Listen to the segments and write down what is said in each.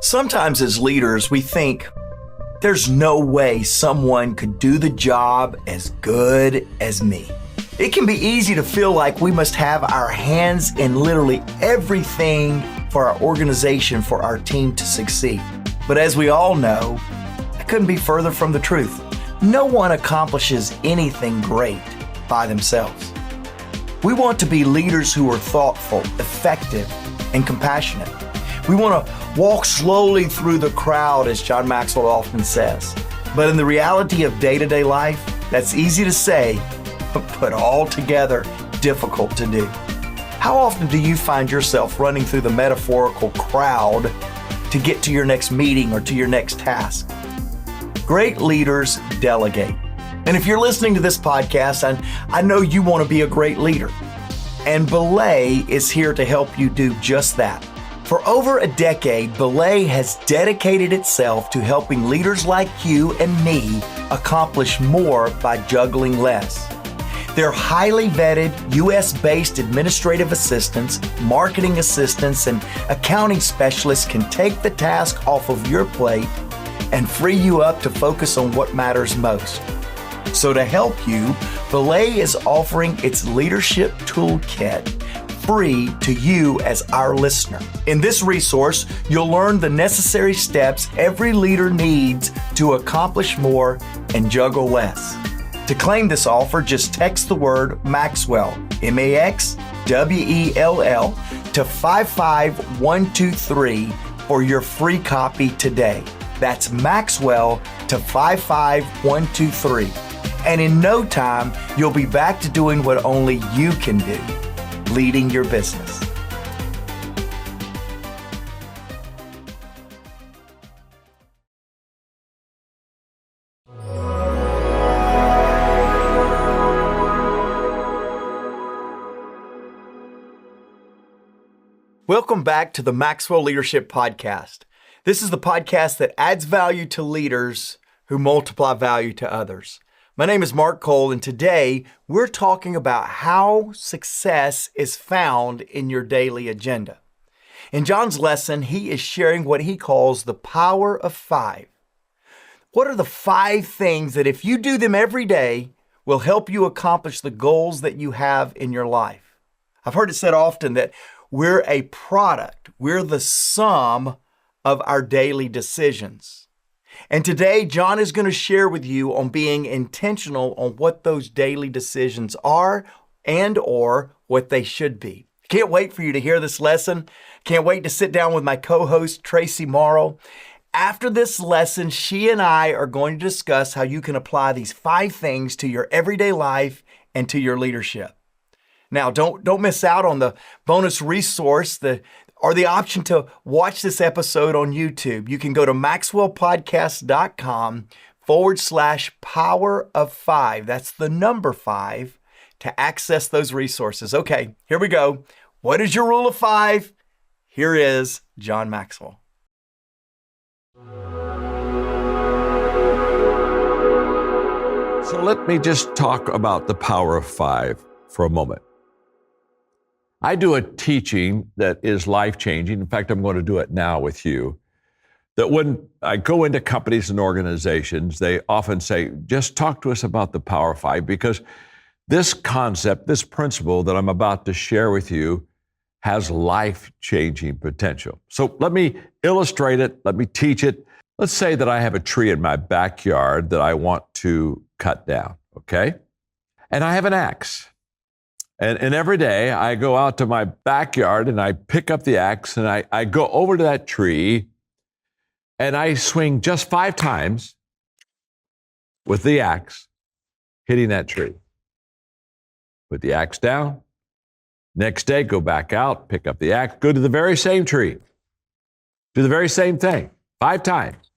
Sometimes as leaders, we think there's no way someone could do the job as good as me. It can be easy to feel like we must have our hands in literally everything for our organization, for our team to succeed. But as we all know, that couldn't be further from the truth. No one accomplishes anything great by themselves. We want to be leaders who are thoughtful, effective, and compassionate. We want to walk slowly through the crowd, as John Maxwell often says. But in the reality of day-to-day life, that's easy to say, but altogether difficult to do. How often do you find yourself running through the metaphorical crowd to get to your next meeting or to your next task? Great leaders delegate. And if you're listening to this podcast, I know you want to be a great leader. And Belay is here to help you do just that. For over a decade, Belay has dedicated itself to helping leaders like you and me accomplish more by juggling less. Their highly vetted, U.S.-based administrative assistants, marketing assistants, and accounting specialists can take the task off of your plate and free you up to focus on what matters most. So to help you, Belay is offering its Leadership Toolkit free to you as our listener. In this resource, you'll learn the necessary steps every leader needs to accomplish more and juggle less. To claim this offer, just text the word Maxwell, M-A-X-W-E-L-L, to 55123 for your free copy today. That's Maxwell to 55123. And in no time, you'll be back to doing what only you can do, leading your business. Welcome back to the Maxwell Leadership Podcast. This is the podcast that adds value to leaders who multiply value to others. My name is Mark Cole, and today we're talking about how success is found in your daily agenda. In John's lesson, he is sharing what he calls the power of 5. What are the 5 things that if you do them every day will help you accomplish the goals that you have in your life? I've heard it said often that we're a product, we're the sum of our daily decisions. And today, John is going to share with you on being intentional on what those daily decisions are and or what they should be. Can't wait for you to hear this lesson. Can't wait to sit down with my co-host, Tracy Morrow. After this lesson, she and I are going to discuss how you can apply these 5 things to your everyday life and to your leadership. Now, don't miss out on the bonus resource, or the option to watch this episode on YouTube. You can go to maxwellpodcast.com/power of 5. That's the number 5 to access those resources. Okay, here we go. What is your rule of 5? Here is John Maxwell. So let me just talk about the power of 5 for a moment. I do a teaching that is life-changing. In fact, I'm going to do it now with you. That when I go into companies and organizations, they often say, just talk to us about the power of 5, because this concept, this principle that I'm about to share with you has life-changing potential. So let me illustrate it. Let me teach it. Let's say that I have a tree in my backyard that I want to cut down, okay? And I have an axe. And every day I go out to my backyard and I pick up the axe and I go over to that tree and I swing just 5 times with the axe, hitting that tree. Put the axe down. Next day, go back out, pick up the axe, go to the very same tree. Do the very same thing, 5 times.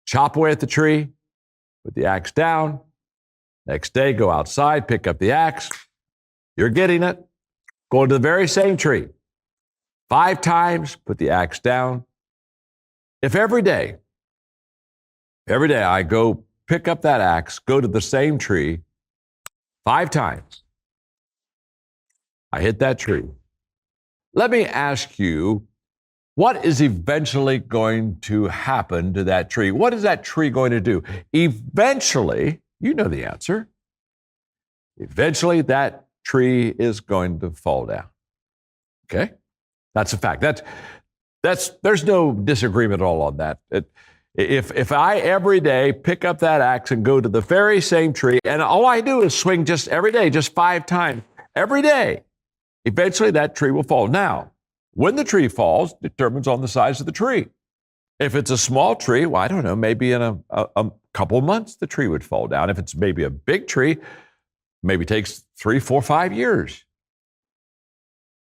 Chop away at the tree, put the axe down. Next day, go outside, pick up the axe. You're getting it. Go to the very same tree. 5 times, put the axe down. If every day I go pick up that axe, go to the same tree 5 times, I hit that tree. Let me ask you, What is eventually going to happen to that tree? What is that tree going to do? Eventually, you know the answer. Eventually, that tree is going to fall down. Okay? That's a fact. There's no disagreement at all on that. If I every day pick up that axe and go to the very same tree, and all I do is swing just every day, just 5 times, every day, eventually that tree will fall. Now, when the tree falls determines on the size of the tree. If it's a small tree, well, I don't know, maybe in a couple months the tree would fall down. If it's maybe a big tree, maybe takes 3, 4, 5 years.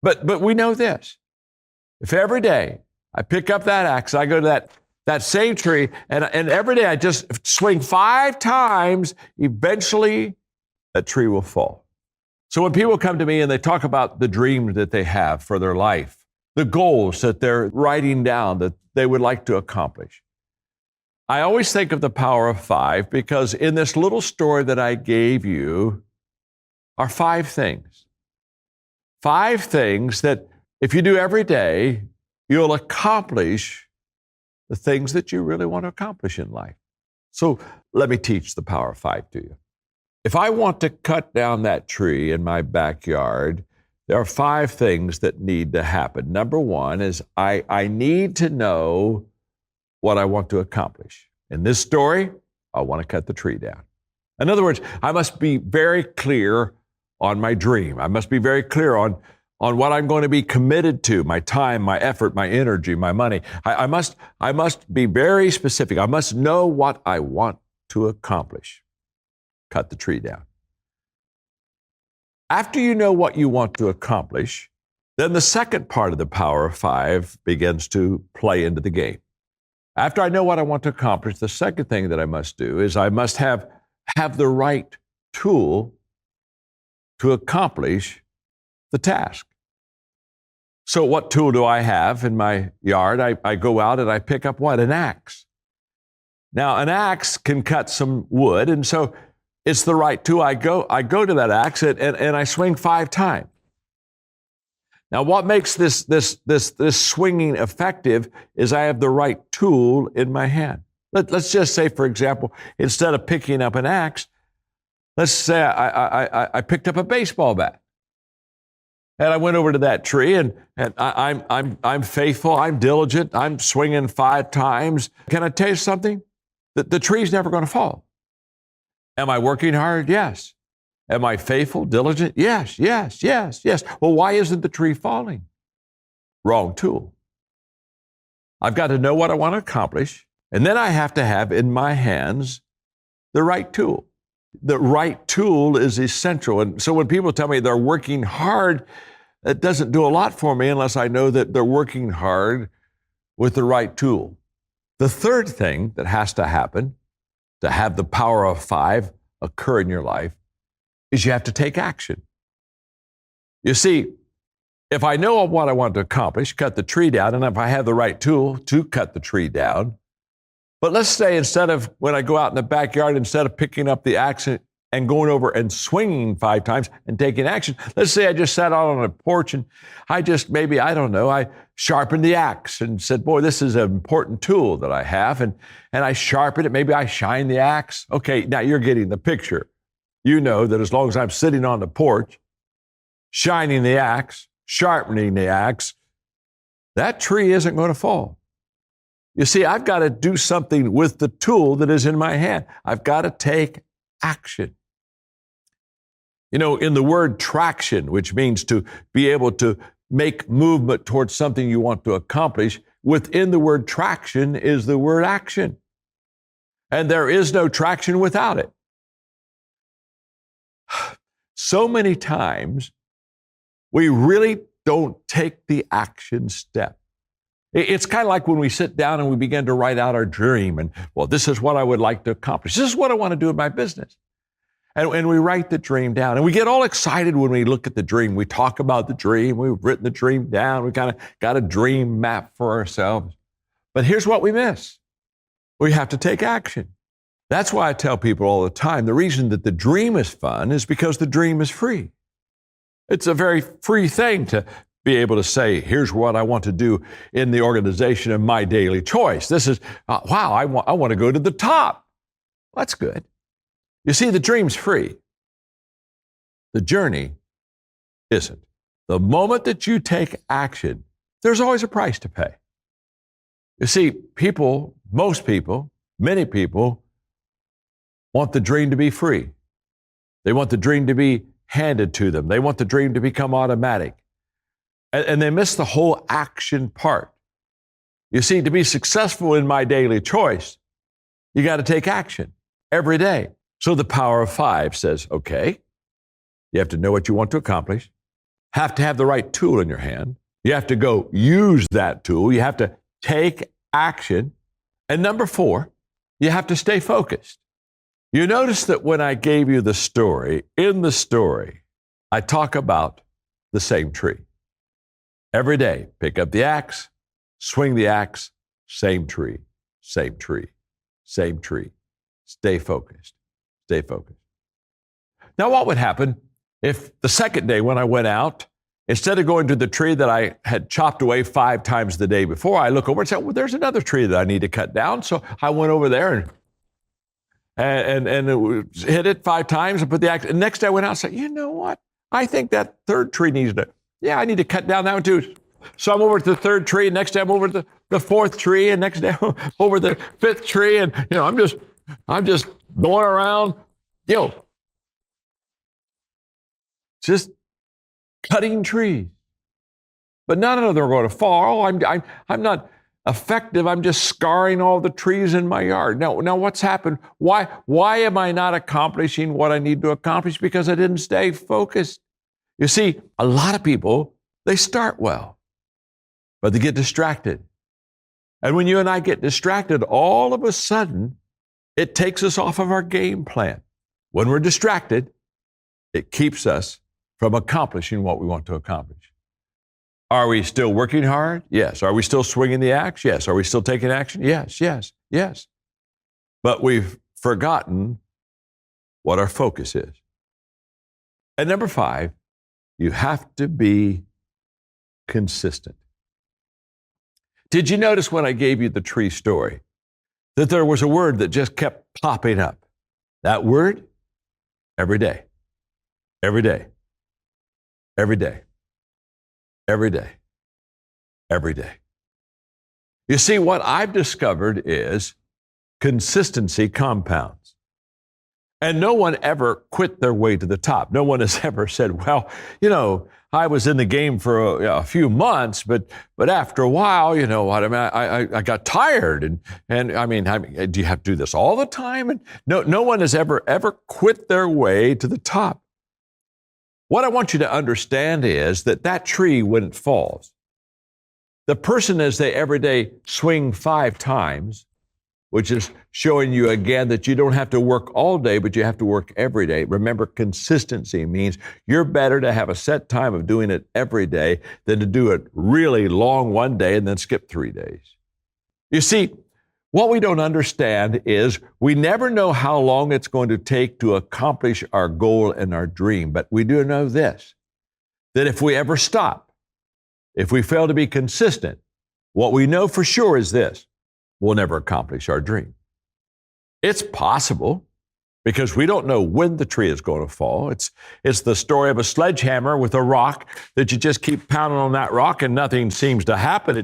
But we know this. If every day I pick up that axe, I go to that same tree, and every day I just swing 5 times, eventually that tree will fall. So when people come to me and they talk about the dreams that they have for their life, the goals that they're writing down that they would like to accomplish, I always think of the power of 5, because in this little story that I gave you are 5 things. 5 things that if you do every day, you'll accomplish the things that you really want to accomplish in life. So let me teach the power of 5 to you. If I want to cut down that tree in my backyard, there are 5 things that need to happen. Number 1 is I need to know what I want to accomplish. In this story, I want to cut the tree down. In other words, I must be very clear on my dream. I must be very clear on what I'm going to be committed to, my time, my effort, my energy, my money. I must be very specific. I must know what I want to accomplish. Cut the tree down. After you know what you want to accomplish, then the second part of the power of 5 begins to play into the game. After I know what I want to accomplish, the second thing that I must do is I must have the right tool to accomplish the task. So what tool do I have in my yard? I go out and I pick up what? An axe. Now, an axe can cut some wood, and so it's the right tool. I go to that axe and I swing 5 times. Now, what makes this swinging effective is I have the right tool in my hand. Let's just say, for example, instead of picking up an axe, let's say I picked up a baseball bat. And I went over to that tree, and I'm faithful, I'm diligent, I'm swinging 5 times. Can I tell you something? The tree's never going to fall. Am I working hard? Yes. Am I faithful, diligent? Yes. Well, why isn't the tree falling? Wrong tool. I've got to know what I want to accomplish, and then I have to have in my hands the right tool. The right tool is essential. And so when people tell me they're working hard, it doesn't do a lot for me unless I know that they're working hard with the right tool. The third thing that has to happen to have the power of 5 occur in your life is you have to take action. You see, if I know what I want to accomplish, cut the tree down, and if I have the right tool to cut the tree down, but let's say instead of, when I go out in the backyard, instead of picking up the axe and going over and swinging 5 times and taking action, let's say I just sat out on a porch and I sharpened the axe and said, boy, this is an important tool that I have, and I sharpen it. Maybe I shine the axe. Okay, now you're getting the picture. You know that as long as I'm sitting on the porch, shining the axe, sharpening the axe, that tree isn't going to fall. You see, I've got to do something with the tool that is in my hand. I've got to take action. You know, in the word traction, which means to be able to make movement towards something you want to accomplish, within the word traction is the word action. And there is no traction without it. So many times, we really don't take the action step. It's kind of like when we sit down and we begin to write out our dream and, well, this is what I would like to accomplish. This is what I want to do in my business. And we write the dream down. And we get all excited when we look at the dream. We talk about the dream. We've written the dream down. We kind of got a dream map for ourselves. But here's what we miss. We have to take action. That's why I tell people all the time, the reason that the dream is fun is because the dream is free. It's a very free thing to be able to say, here's what I want to do in the organization of my daily choice. This is, wow, I want to go to the top. That's good. You see, the dream's free. The journey isn't. The moment that you take action, there's always a price to pay. You see, people, most people, many people want the dream to be free. They want the dream to be handed to them. They want the dream to become automatic. And they miss the whole action part. You see, to be successful in my daily choice, you got to take action every day. So the power of 5 says, okay, you have to know what you want to accomplish, have to have the right tool in your hand. You have to go use that tool. You have to take action. And number 4, you have to stay focused. You notice that when I gave you the story, in the story, I talk about the same tree. Every day, pick up the axe, swing the axe, same tree, same tree, same tree. Stay focused, stay focused. Now, what would happen if the second day when I went out, instead of going to the tree that I had chopped away 5 times the day before, I look over and say, well, there's another tree that I need to cut down. So I went over there and hit it 5 times and put the axe. And next day I went out and said, you know what? I think that third tree needs to, I need to cut down that one too. So I'm over to the 3rd tree, and next day I'm over to the 4th tree, and next day I'm over the 5th tree, and I'm just going around, just cutting trees. But none of them are going to fall. I'm not effective. I'm just scarring all the trees in my yard. Now what's happened? Why am I not accomplishing what I need to accomplish? Because I didn't stay focused. You see, a lot of people, they start well, but they get distracted. And when you and I get distracted, all of a sudden, it takes us off of our game plan. When we're distracted, it keeps us from accomplishing what we want to accomplish. Are we still working hard? Yes. Are we still swinging the axe? Yes. Are we still taking action? Yes, yes, yes. But we've forgotten what our focus is. And number 5, you have to be consistent. Did you notice when I gave you the tree story that there was a word that just kept popping up? That word? Every day. Every day. Every day. Every day. Every day. You see, what I've discovered is consistency compounds. And no one ever quit their way to the top. No one has ever said, well, I was in the game for a few months, but after a while, I got tired. And I mean, do you have to do this all the time? And no one has ever quit their way to the top. What I want you to understand is that tree, when it falls, the person, as they every day swing 5 times, which is showing you again that you don't have to work all day, but you have to work every day. Remember, consistency means you're better to have a set time of doing it every day than to do it really long one day and then skip 3 days. You see, what we don't understand is we never know how long it's going to take to accomplish our goal and our dream, but we do know this, that if we ever stop, if we fail to be consistent, what we know for sure is this: we'll never accomplish our dream. It's possible because we don't know when the tree is going to fall. It's the story of a sledgehammer with a rock that you just keep pounding on that rock and nothing seems to happen.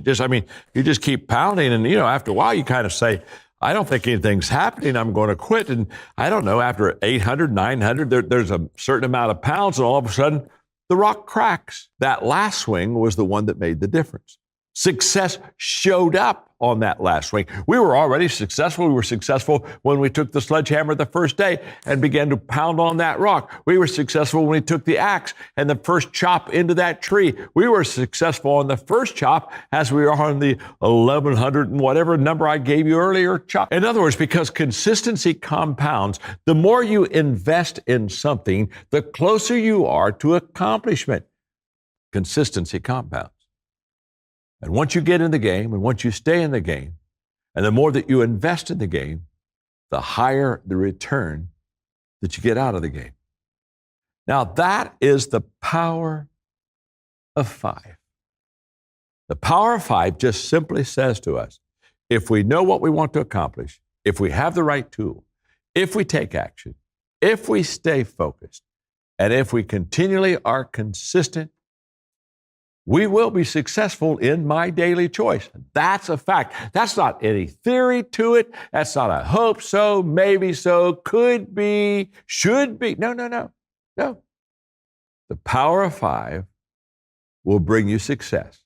You just keep pounding and, after a while you kind of say, I don't think anything's happening. I'm going to quit. And I don't know, after 800, 900, there's a certain amount of pounds and all of a sudden the rock cracks. That last swing was the one that made the difference. Success showed up on that last swing. We were already successful. We were successful when we took the sledgehammer the first day and began to pound on that rock. We were successful when we took the axe and the first chop into that tree. We were successful on the first chop as we are on the 1100 and whatever number I gave you earlier chop. In other words, because consistency compounds, the more you invest in something, the closer you are to accomplishment. Consistency compounds. And once you get in the game and once you stay in the game, and the more that you invest in the game, the higher the return that you get out of the game. Now, that is the power of 5. The power of five just simply says to us, if we know what we want to accomplish, if we have the right tool, if we take action, if we stay focused, and if we continually are consistent, we will be successful in my daily choice. That's a fact. That's not any theory to it. That's not a hope so, maybe so, could be, should be. No. The power of five will bring you success.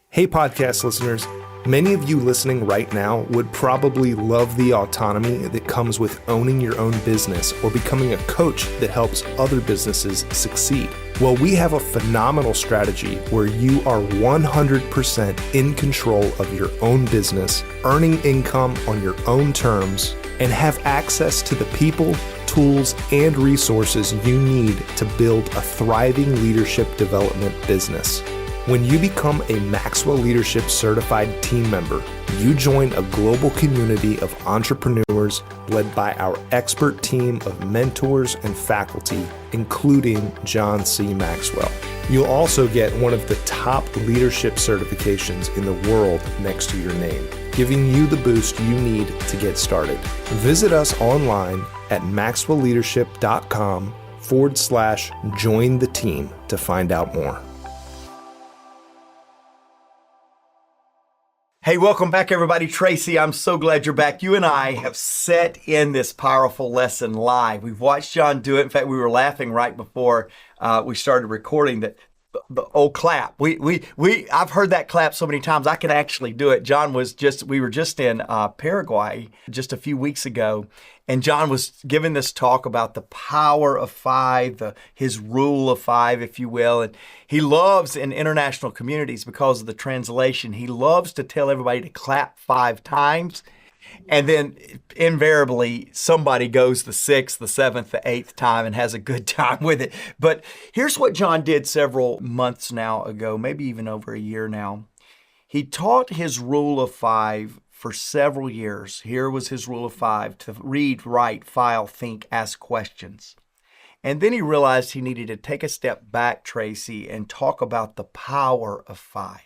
Hey, podcast listeners. Many of you listening right now would probably love the autonomy that comes with owning your own business or becoming a coach that helps other businesses succeed. Well, we have a phenomenal strategy where you are 100% in control of your own business, earning income on your own terms, and have access to the people, tools, and resources you need to build a thriving leadership development business. When you become a Maxwell Leadership Certified Team member, you join a global community of entrepreneurs led by our expert team of mentors and faculty, including John C. Maxwell. You'll also get one of the top leadership certifications in the world next to your name, giving you the boost you need to get started. Visit us online at maxwellleadership.com/join the team to find out more. Hey, welcome back, everybody. Tracy, I'm so glad you're back. You and I have set in this powerful lesson live. We've watched John do it. In fact, we were laughing right before we started recording that the old clap. I've heard that clap so many times. I can actually do it. We were just in Paraguay just a few weeks ago, and John was giving this talk about the power of five, his rule of five, if you will. And he loves in international communities, because of the translation, he loves to tell everybody to clap 5 times. And then invariably somebody goes the 6th, the 7th, the 8th time and has a good time with it. But here's what John did several months now ago, maybe even over a year now. He taught his rule of five for several years. Here was his rule of five: to read, write, file, think, ask questions. And then he realized he needed to take a step back, Tracy, and talk about the power of five.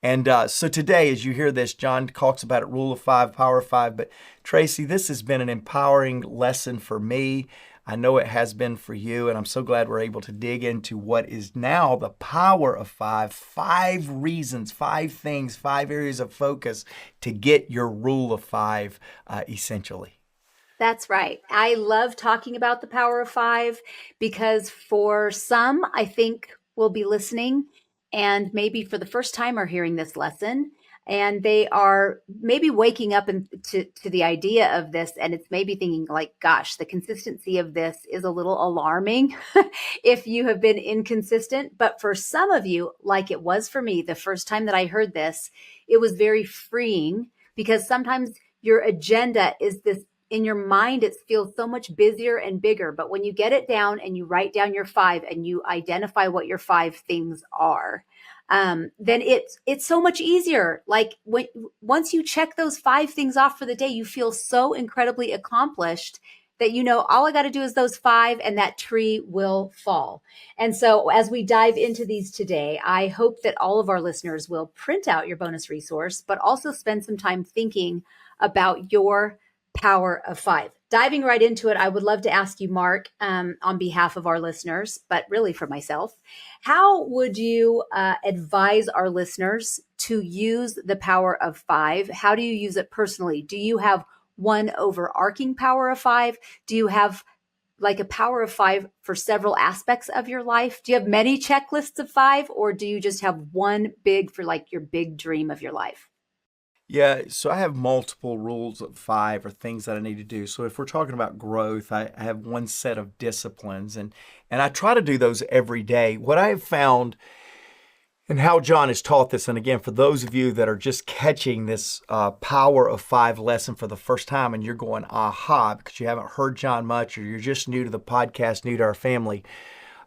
And so today, as you hear this, John talks about it, rule of five, power of five. But Tracy, this has been an empowering lesson for me. I know it has been for you, and I'm so glad we're able to dig into what is now the power of five. 5 reasons, 5 things, 5 areas of focus to get your rule of five, essentially. That's right. I love talking about the power of five because for some, I think, will be listening and maybe for the first time are hearing this lesson, and they are maybe waking up to the idea of this, and it's maybe thinking like, gosh, the consistency of this is a little alarming if you have been inconsistent. But for some of you, like it was for me, the first time that I heard this, it was very freeing, because sometimes your agenda is this. In your mind, it feels so much busier and bigger. But when you get it down and you write down your 5 and you identify what your 5 things are, then it's so much easier. Like once you check those 5 things off for the day, you feel so incredibly accomplished that you know all I got to do is those 5 and that tree will fall. And so as we dive into these today, I hope that all of our listeners will print out your bonus resource, but also spend some time thinking about your power of 5. Diving right into it, I would love to ask you, Mark, on behalf of our listeners, but really for myself, how would you advise our listeners to use the power of 5? How do you use it personally? Do you have one overarching power of 5? Do you have like a power of 5 for several aspects of your life? Do you have many checklists of 5, or do you just have one big for like your big dream of your life? Yeah, so I have multiple rules of 5 or things that I need to do. So if we're talking about growth, I have one set of disciplines, and I try to do those every day. What I have found and how John has taught this, and again, for those of you that are just catching this power of 5 lesson for the first time and you're going, aha, because you haven't heard John much or you're just new to the podcast, new to our family,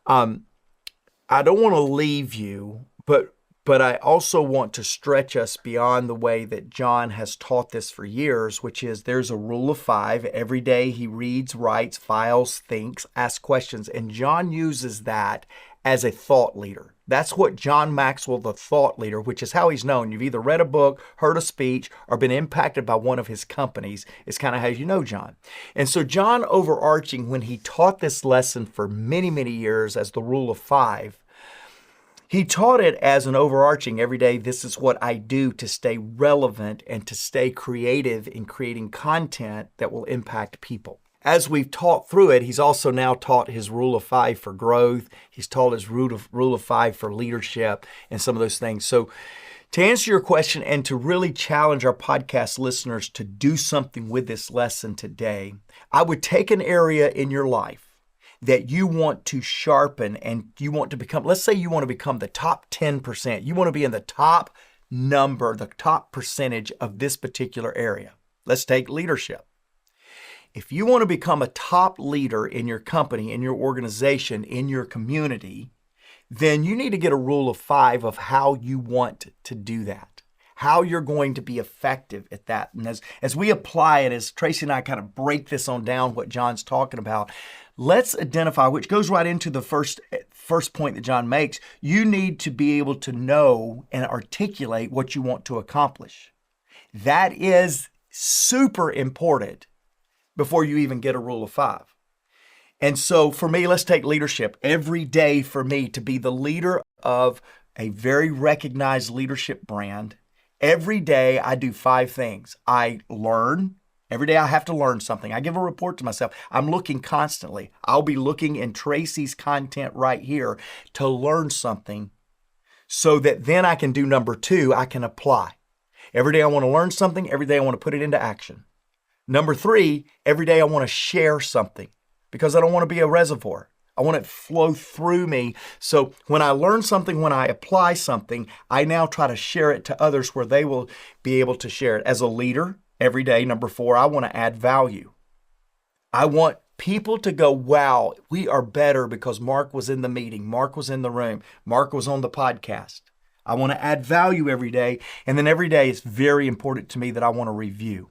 I don't want to leave you, but I also want to stretch us beyond the way that John has taught this for years, which is there's a rule of 5. Every day he reads, writes, files, thinks, asks questions. And John uses that as a thought leader. That's what John Maxwell, the thought leader, which is how he's known. You've either read a book, heard a speech, or been impacted by one of his companies. It's kind of how you know John. And so John, overarching, when he taught this lesson for many, many years as the rule of 5, he taught it as an overarching every day. This is what I do to stay relevant and to stay creative in creating content that will impact people. As we've taught through it, he's also now taught his rule of 5 for growth. He's taught his rule of 5 for leadership and some of those things. So to answer your question and to really challenge our podcast listeners to do something with this lesson today, I would take an area in your life that you want to sharpen and you want to become, let's say you want to become the top 10%. You want to be in the top number, the top percentage of this particular area. Let's take leadership. If you want to become a top leader in your company, in your organization, in your community, then you need to get a rule of 5 of how you want to do that, how you're going to be effective at that. And as we apply it, as Tracy and I kind of break this on down, what John's talking about, let's identify, which goes right into the first point that John makes. You need to be able to know and articulate what you want to accomplish. That is super important before you even get a rule of 5. And so for me, let's take leadership. Every day for me to be the leader of a very recognized leadership brand, every day I do 5 things. I learn. Every day I have to learn something. I give a report to myself. I'm looking constantly. I'll be looking in Tracy's content right here to learn something so that then I can do number 2, I can apply. Every day I want to learn something. Every day I want to put it into action. Number 3, every day I want to share something because I don't want to be a reservoir. I want it to flow through me. So when I learn something, when I apply something, I now try to share it to others where they will be able to share it. As a leader, every day, number 4, I want to add value. I want people to go, wow, we are better because Mark was in the meeting. Mark was in the room. Mark was on the podcast. I want to add value every day. And then every day, it's very important to me that I want to review.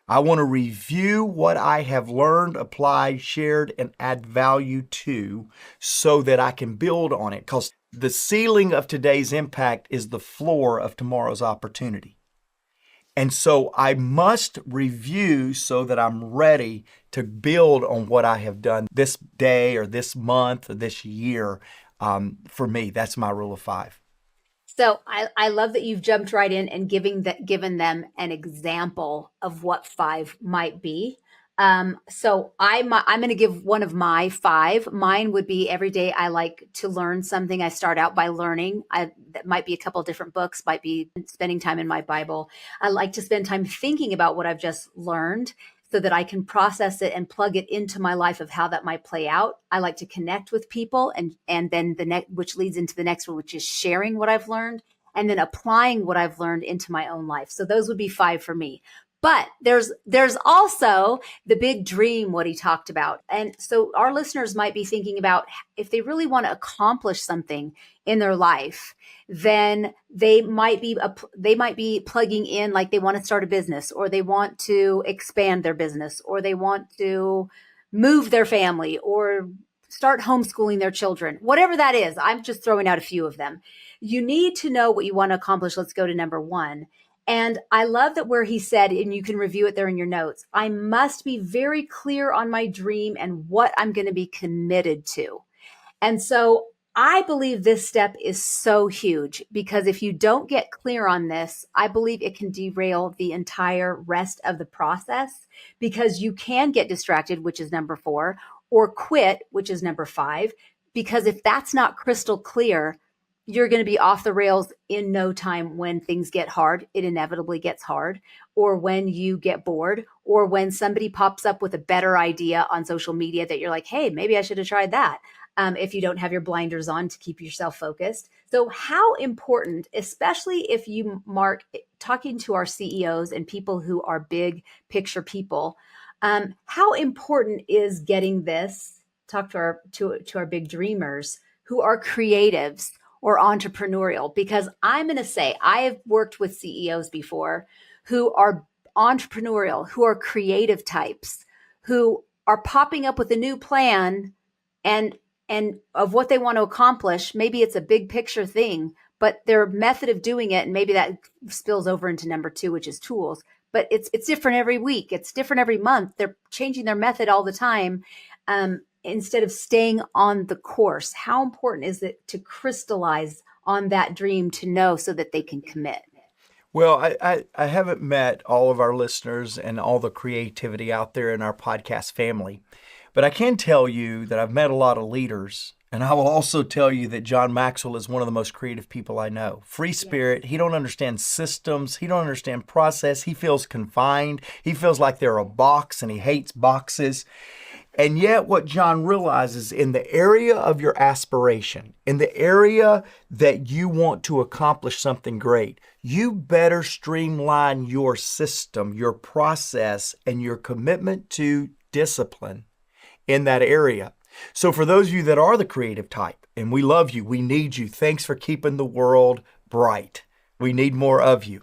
I want to review what I have learned, applied, shared, and add value to so that I can build on it. Because the ceiling of today's impact is the floor of tomorrow's opportunity. And so I must review so that I'm ready to build on what I have done this day or this month or this year. For me, that's my rule of 5. So I love that you've jumped right in and given them an example of what 5 might be. So I'm going to give one of my 5. Mine would be every day I like to learn something. I start out by learning. That might be a couple of different books, might be spending time in my Bible. I like to spend time thinking about what I've just learned so that I can process it and plug it into my life of how that might play out. I like to connect with people and then which leads into the next one, which is sharing what I've learned and then applying what I've learned into my own life. So those would be 5 for me. But there's also the big dream, what he talked about. And so our listeners might be thinking about if they really want to accomplish something in their life, then they might be plugging in like they want to start a business or they want to expand their business or they want to move their family or start homeschooling their children, whatever that is. I'm just throwing out a few of them. You need to know what you want to accomplish. Let's go to number 1. And I love that where he said, and you can review it there in your notes, I must be very clear on my dream and what I'm going to be committed to. And so I believe this step is so huge because if you don't get clear on this, I believe it can derail the entire rest of the process because you can get distracted, which is number 4, or quit, which is number 5, because if that's not crystal clear, you're going to be off the rails in no time when things get hard. It inevitably gets hard, or when you get bored, or when somebody pops up with a better idea on social media that you're like, hey, maybe I should have tried that. If you don't have your blinders on to keep yourself focused. So how important, especially if you, Mark, talking to our CEOs and people who are big picture people, how important is getting this, talk to our big dreamers who are creatives or entrepreneurial, because I'm going to say I have worked with CEOs before who are entrepreneurial, who are creative types, who are popping up with a new plan and and of what they want to accomplish. Maybe it's a big picture thing, but their method of doing it, and maybe that spills over into number 2, which is tools. But it's different every week. It's different every month. They're changing their method all the time. Instead of staying on the course, how important is it to crystallize on that dream to know so that they can commit? Well, I haven't met all of our listeners and all the creativity out there in our podcast family, but I can tell you that I've met a lot of leaders, and I will also tell you that John Maxwell is one of the most creative people I know. Free spirit. He don't understand systems. He don't understand process. He feels confined. He feels like they're a box, and he hates boxes. And yet what John realizes, in the area of your aspiration, in the area that you want to accomplish something great, you better streamline your system, your process, and your commitment to discipline in that area. So for those of you that are the creative type, and we love you, we need you. Thanks for keeping the world bright. We need more of you.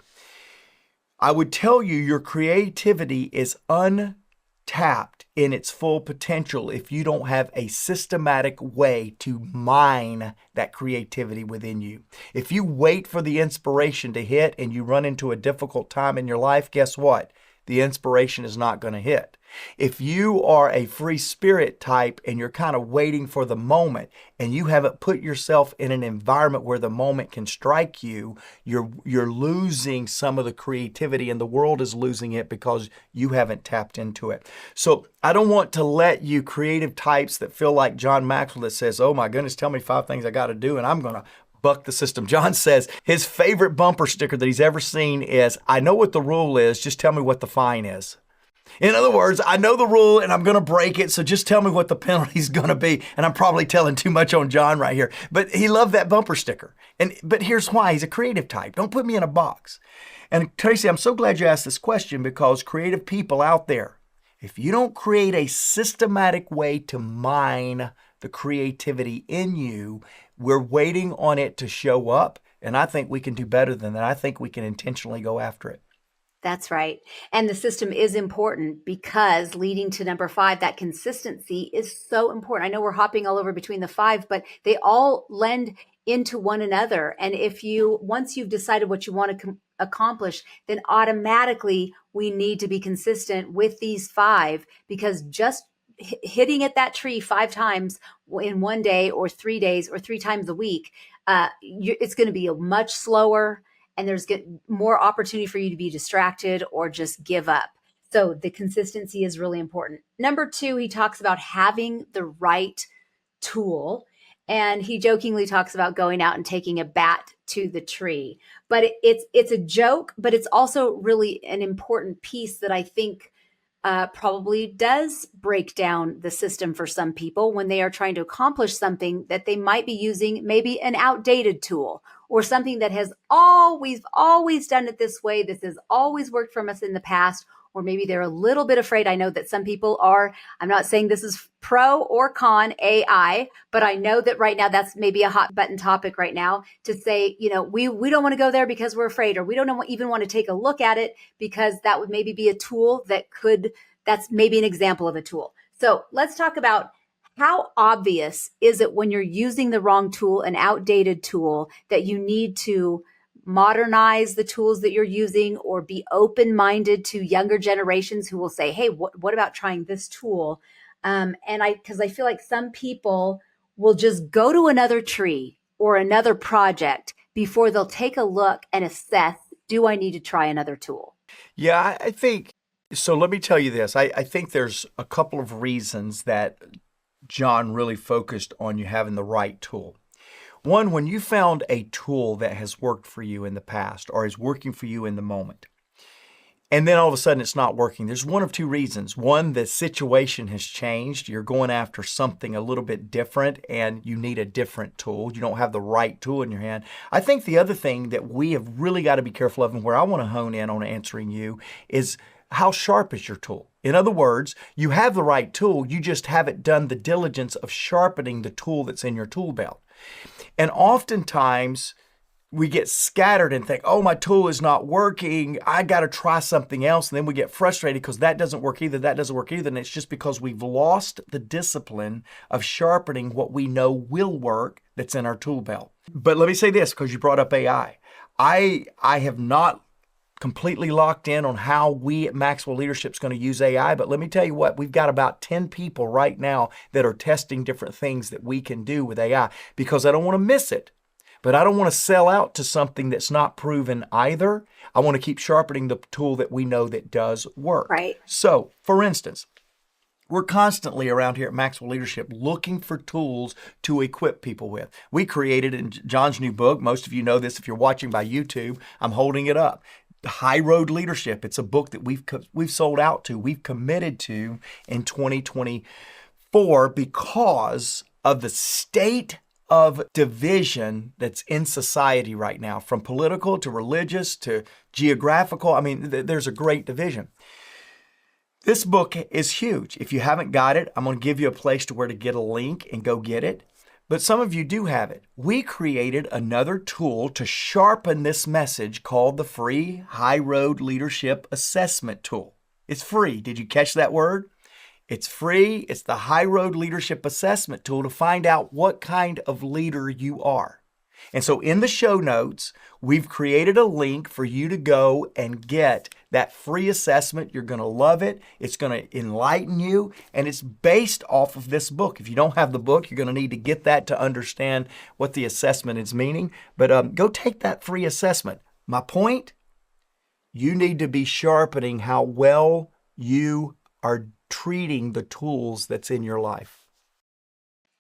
I would tell you your creativity is untapped in its full potential if you don't have a systematic way to mine that creativity within you. If you wait for the inspiration to hit and you run into a difficult time in your life, guess what? The inspiration is not going to hit. If you are a free spirit type and you're kind of waiting for the moment and you haven't put yourself in an environment where the moment can strike you, you're losing some of the creativity, and the world is losing it because you haven't tapped into it. So I don't want to let you creative types that feel like John Maxwell that says, oh my goodness, tell me 5 things I got to do and I'm going to buck the system. John says his favorite bumper sticker that he's ever seen is, I know what the rule is, just tell me what the fine is. In other words, I know the rule and I'm going to break it, so just tell me what the penalty is going to be. And I'm probably telling too much on John right here, but he loved that bumper sticker. But here's why. He's a creative type. Don't put me in a box. And Tracy, I'm so glad you asked this question, because creative people out there, if you don't create a systematic way to mine the creativity in you, we're waiting on it to show up. And I think we can do better than that. I think we can intentionally go after it. That's right. And the system is important, because leading to number 5, that consistency is so important. I know we're hopping all over between the 5, but they all lend into one another. And once you've decided what you want to accomplish, then automatically we need to be consistent with these 5, because just hitting at that tree 5 times in one day or 3 days or 3 times a week, it's going to be a much slower, and there's more opportunity for you to be distracted or just give up. So the consistency is really important. Number 2, he talks about having the right tool. And he jokingly talks about going out and taking a bat to the tree. But it's a joke, but it's also really an important piece that I think probably does break down the system for some people when they are trying to accomplish something that they might be using maybe an outdated tool, or something that has always done it this way. This has always worked for us in the past, or maybe they're a little bit afraid. I know that some people are. I'm not saying this is pro or con AI, but I know that right now that's maybe a hot button topic right now to say, we don't want to go there because we're afraid, or we don't even want to take a look at it because that would maybe be a tool that's maybe an example of a tool. So let's talk about, how obvious is it when you're using the wrong tool, an outdated tool, that you need to modernize the tools that you're using, or be open-minded to younger generations who will say, hey, what about trying this tool? Because I feel like some people will just go to another tree or another project before they'll take a look and assess, do I need to try another tool? Yeah, I think, so let me tell you this. I think there's a couple of reasons that John really focused on you having the right tool. One, when you found a tool that has worked for you in the past or is working for you in the moment, and then all of a sudden it's not working, there's one of 2 reasons. One, the situation has changed. You're going after something a little bit different and you need a different tool. You don't have the right tool in your hand. I think the other thing that we have really got to be careful of, and where I want to hone in on answering you, is how sharp is your tool? In other words, you have the right tool, you just haven't done the diligence of sharpening the tool that's in your tool belt. And oftentimes, we get scattered and think, oh, my tool is not working. I got to try something else. And then we get frustrated because that doesn't work either. That doesn't work either. And it's just because we've lost the discipline of sharpening what we know will work that's in our tool belt. But let me say this, because you brought up AI. I have not completely locked in on how we at Maxwell Leadership is going to use AI. But let me tell you what, we've got about 10 people right now that are testing different things that we can do with AI, because I don't want to miss it. But I don't want to sell out to something that's not proven either. I want to keep sharpening the tool that we know that does work. Right. So, for instance, we're constantly around here at Maxwell Leadership looking for tools to equip people with. We created in John's new book, most of you know this if you're watching by YouTube, I'm holding it up. High Road Leadership. It's a book that we've sold out to, we've committed to in 2024 because of the state of division that's in society right now, from political to religious to geographical. I mean, there's a great division. This book is huge. If you haven't got it, I'm going to give you a place to where to get a link and go get it. But some of you do have it. We created another tool to sharpen this message called the free High Road Leadership Assessment Tool. It's free. Did you catch that word? It's free. It's the High Road Leadership Assessment Tool to find out what kind of leader you are. And so in the show notes, we've created a link for you to go and get that free assessment. You're going to love it. It's going to enlighten you. And it's based off of this book. If you don't have the book, you're going to need to get that to understand what the assessment is meaning. But go take that free assessment. My point, you need to be sharpening how well you are treating the tools that's in your life.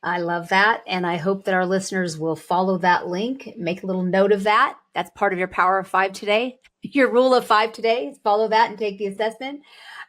I love that. And I hope that our listeners will follow that link, make a little note of that. That's part of your Power of Five today. Your rule of five today, follow that and take the assessment.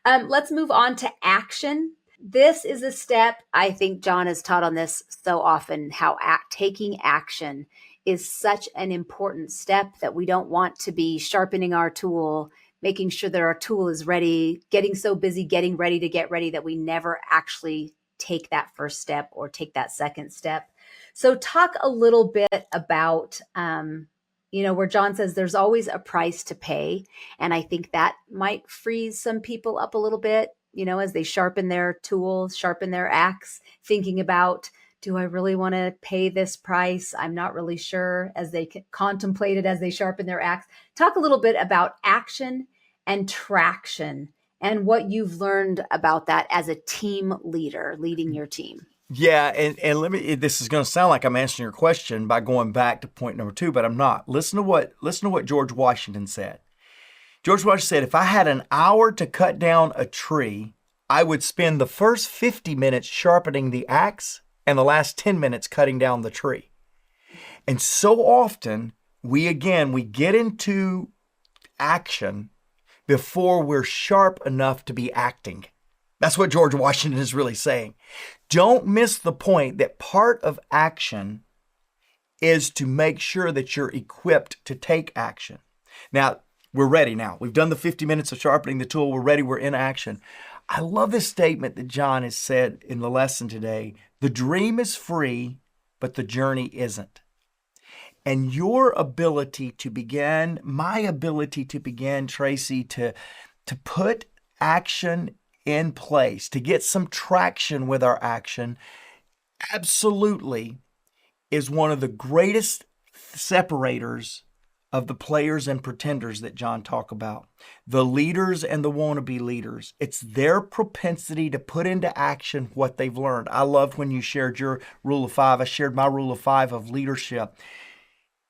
Let's move on to action. This is a step, I think John has taught on this so often, how taking action is such an important step that we don't want to be sharpening our tool, making sure that our tool is ready, getting so busy, getting ready to get ready that we never actually take that first step or take that second step. So talk a little bit about, where John says there's always a price to pay. And I think that might freeze some people up a little bit, as they sharpen their tools, sharpen their axe, thinking about, do I really want to pay this price? I'm not really sure, as they contemplate it, as they sharpen their axe. Talk a little bit about action and traction and what you've learned about that as a team leader, leading your team. Yeah, and this is going to sound like I'm answering your question by going back to point number 2, but I'm not. Listen to what George Washington said. George Washington said, if I had an hour to cut down a tree, I would spend the first 50 minutes sharpening the axe and the last 10 minutes cutting down the tree. And so often we get into action before we're sharp enough to be acting. That's what George Washington is really saying. Don't miss the point that part of action is to make sure that you're equipped to take action. Now, we're ready now. We've done the 50 minutes of sharpening the tool. We're ready. We're in action. I love this statement that John has said in the lesson today. The dream is free, but the journey isn't. And your ability to begin, my ability to begin, Tracy, to put action in place, to get some traction with our action, absolutely is one of the greatest separators of the players and pretenders that John talked about. The leaders and the wannabe leaders. It's their propensity to put into action what they've learned. I loved when you shared your rule of 5. I shared my rule of 5 of leadership.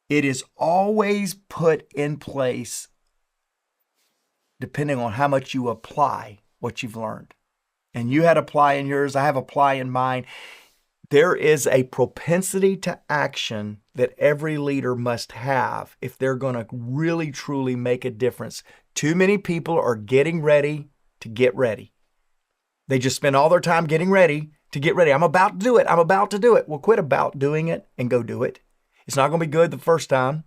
It is always put in place depending on how much you apply what you've learned. And you had apply in yours, I have apply in mine. There is a propensity to action that every leader must have if they're going to really, truly make a difference. Too many people are getting ready to get ready. They just spend all their time getting ready to get ready. I'm about to do it. I'm about to do it. Well, quit about doing it and go do it. It's not going to be good the first time.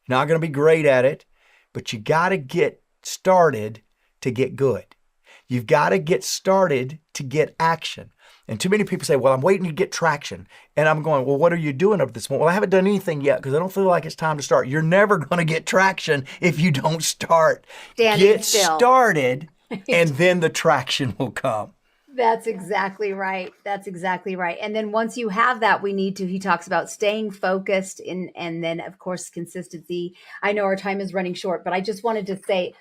You're not going to be great at it, but you got to get started to get good. You've got to get started to get action. And too many people say, well, I'm waiting to get traction. And I'm going, well, what are you doing up to this point? Well, I haven't done anything yet because I don't feel like it's time to start. You're never going to get traction if you don't start. Get started, and then the traction will come. That's exactly right. That's exactly right. And then once you have that, he talks about staying focused and then, of course, consistency. I know our time is running short, but I just wanted to say,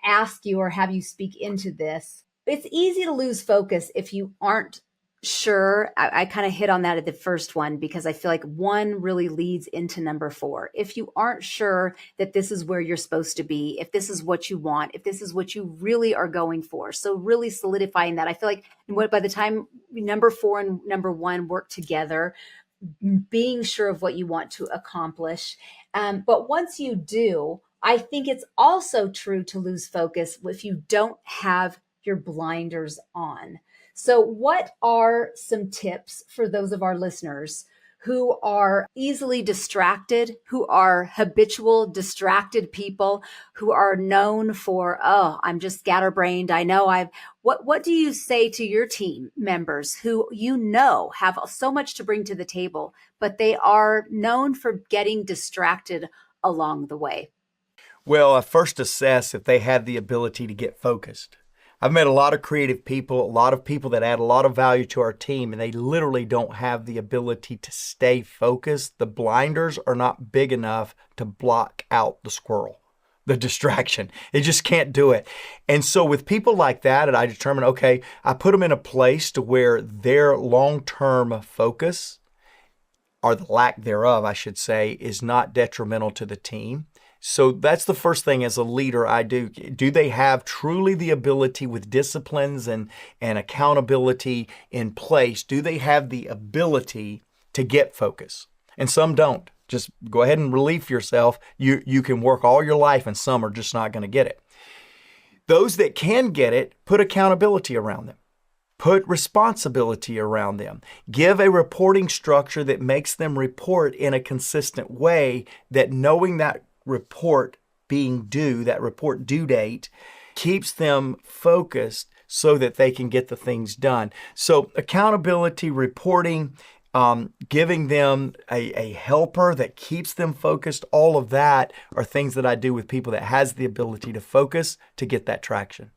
ask you or have you speak into this. It's easy to lose focus if you aren't sure. I kind of hit on that at the first one because I feel like one really leads into number 4. If you aren't sure that this is where you're supposed to be, if this is what you want, if this is what you really are going for. So really solidifying that. I feel like by the time number 4 and number 1 work together, being sure of what you want to accomplish. But once you do, I think it's also true to lose focus if you don't have your blinders on. So what are some tips for those of our listeners who are easily distracted, who are habitual distracted people, who are known for, I'm just scatterbrained. I know what do you say to your team members who have so much to bring to the table, but they are known for getting distracted along the way? Well, I first assess if they have the ability to get focused. I've met a lot of creative people, a lot of people that add a lot of value to our team, and they literally don't have the ability to stay focused. The blinders are not big enough to block out the squirrel, the distraction. They just can't do it. And so with people like that, I determine, okay, I put them in a place to where their long-term focus, or the lack thereof, I should say, is not detrimental to the team. So that's the first thing as a leader I do. Do they have truly the ability with disciplines and accountability in place? Do they have the ability to get focus? And some don't. Just go ahead and relieve yourself. You can work all your life and some are just not going to get it. Those that can get it, put accountability around them. Put responsibility around them. Give a reporting structure that makes them report in a consistent way, that knowing that report being due, that report due date, keeps them focused so that they can get the things done. So accountability, reporting, giving them a helper that keeps them focused, all of that are things that I do with people that has the ability to focus to get that traction.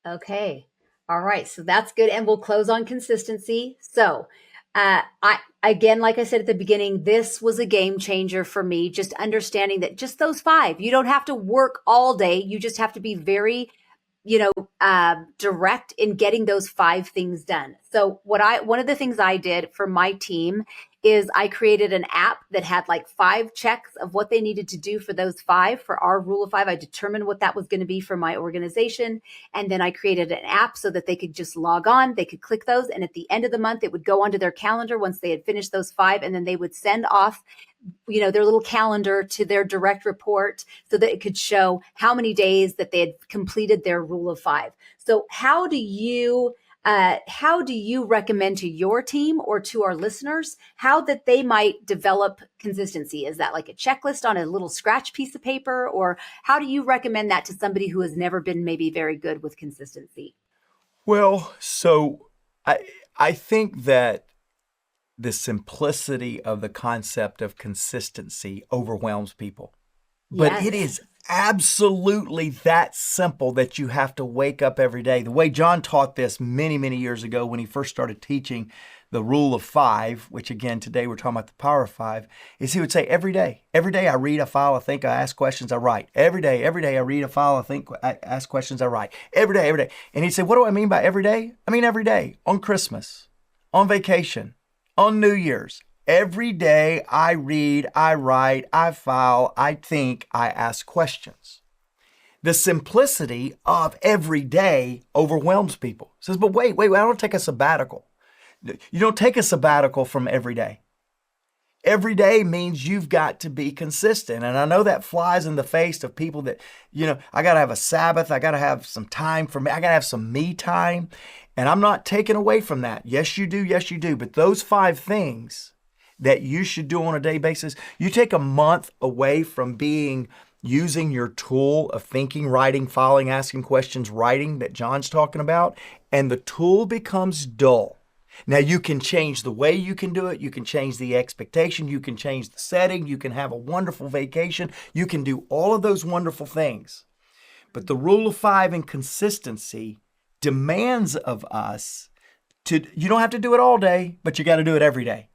Okay. All right. So that's good. And we'll close on consistency. So again, like I said at the beginning, this was a game changer for me, just understanding that just those 5, you don't have to work all day. You just have to be very, direct in getting those 5 things done. So one of the things I did for my team is I created an app that had like 5 checks of what they needed to do for those 5. For our rule of 5, I determined what that was going to be for my organization. And then I created an app so that they could just log on, they could click those. And at the end of the month, it would go onto their calendar once they had finished those 5. And then they would send off their little calendar to their direct report so that it could show how many days that they had completed their rule of 5. So how do you recommend to your team or to our listeners how that they might develop consistency? Is that like a checklist on a little scratch piece of paper, or how do you recommend that to somebody who has never been maybe very good with consistency? Well, so I think that the simplicity of the concept of consistency overwhelms people. But Yes. it is absolutely that simple that you have to wake up every day. The way John taught this many, many years ago when he first started teaching the rule of 5, which again, today we're talking about the power of 5, is he would say every day I read, I file, I think, I ask questions, I write. Every day I read, I file, I think, I ask questions, I write. Every day. And he'd say, what do I mean by every day? I mean every day, on Christmas, on vacation, on New Year's. Every day I read, I write, I file, I think, I ask questions. The simplicity of every day overwhelms people. It says, but wait, I don't take a sabbatical. You don't take a sabbatical from every day. Every day means you've got to be consistent. And I know that flies in the face of people that, I got to have a Sabbath. I got to have some time for me. I got to have some me time. And I'm not taking away from that. Yes, you do. Yes, you do. But those 5 things that you should do on a daily basis, you take a month away from being using your tool of thinking, writing, following, asking questions, writing that John's talking about, and the tool becomes dull. Now, you can change the way you can do it. You can change the expectation. You can change the setting. You can have a wonderful vacation. You can do all of those wonderful things. But the rule of 5 and consistency demands of us you don't have to do it all day, but you got to do it every day.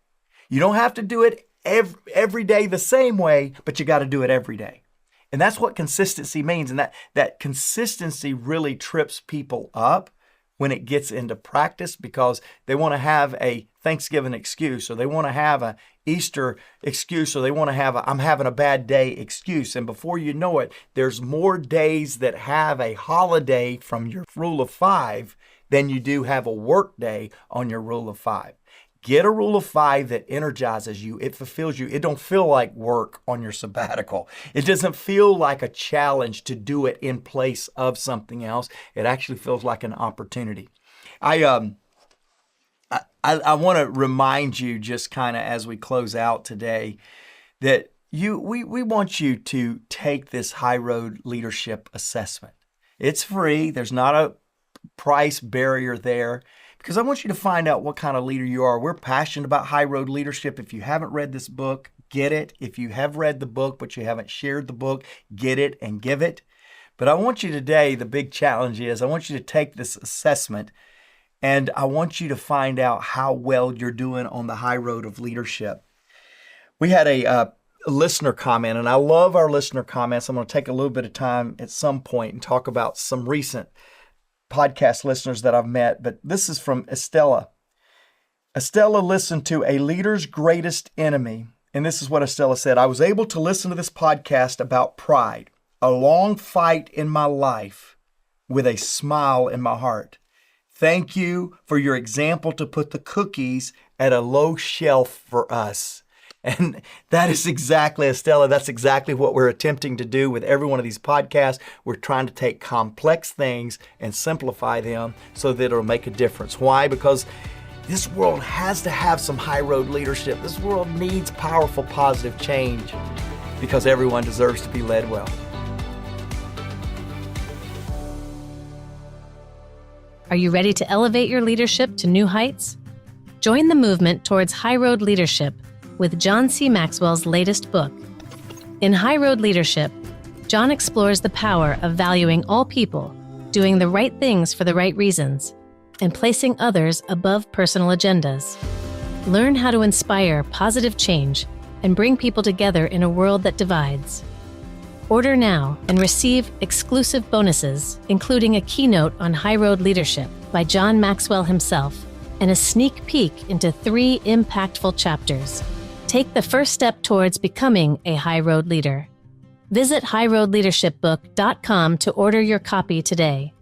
You don't have to do it every day the same way, but you got to do it every day. And that's what consistency means. And that consistency really trips people up when it gets into practice, because they want to have a Thanksgiving excuse, or they want to have a Easter excuse, or they want to have a I'm having a bad day excuse. And before you know it, there's more days that have a holiday from your rule of 5 than you do have a work day on your rule of 5. Get a rule of 5 that energizes you. It fulfills you. It don't feel like work on your sabbatical. It doesn't feel like a challenge to do it in place of something else. It actually feels like an opportunity. I want to remind you, just kind of as we close out today, that we want you to take this High Road Leadership Assessment. It's free. There's not a price barrier there, because I want you to find out what kind of leader you are. We're passionate about High Road Leadership. If you haven't read this book, get it. If you have read the book, but you haven't shared the book, get it and give it. But I want you today, the big challenge is I want you to take this assessment, and I want you to find out how well you're doing on the high road of leadership. We had a listener comment, and I love our listener comments. I'm going to take a little bit of time at some point and talk about some recent podcast listeners that I've met, but this is from Estella. Estella listened to A Leader's Greatest Enemy, and this is what Estella said. I was able to listen to this podcast about pride, a long fight in my life, with a smile in my heart. Thank you for your example to put the cookies at a low shelf for us. And that is exactly, Estella, that's exactly what we're attempting to do with every one of these podcasts. We're trying to take complex things and simplify them so that it'll make a difference. Why? Because this world has to have some high road leadership. This world needs powerful, positive change, because everyone deserves to be led well. Are you ready to elevate your leadership to new heights? Join the movement towards high road leadership with John C. Maxwell's latest book. In High Road Leadership, John explores the power of valuing all people, doing the right things for the right reasons, and placing others above personal agendas. Learn how to inspire positive change and bring people together in a world that divides. Order now and receive exclusive bonuses, including a keynote on high road leadership by John Maxwell himself, and a sneak peek into 3 impactful chapters. Take the first step towards becoming a high road leader. Visit highroadleadershipbook.com to order your copy today.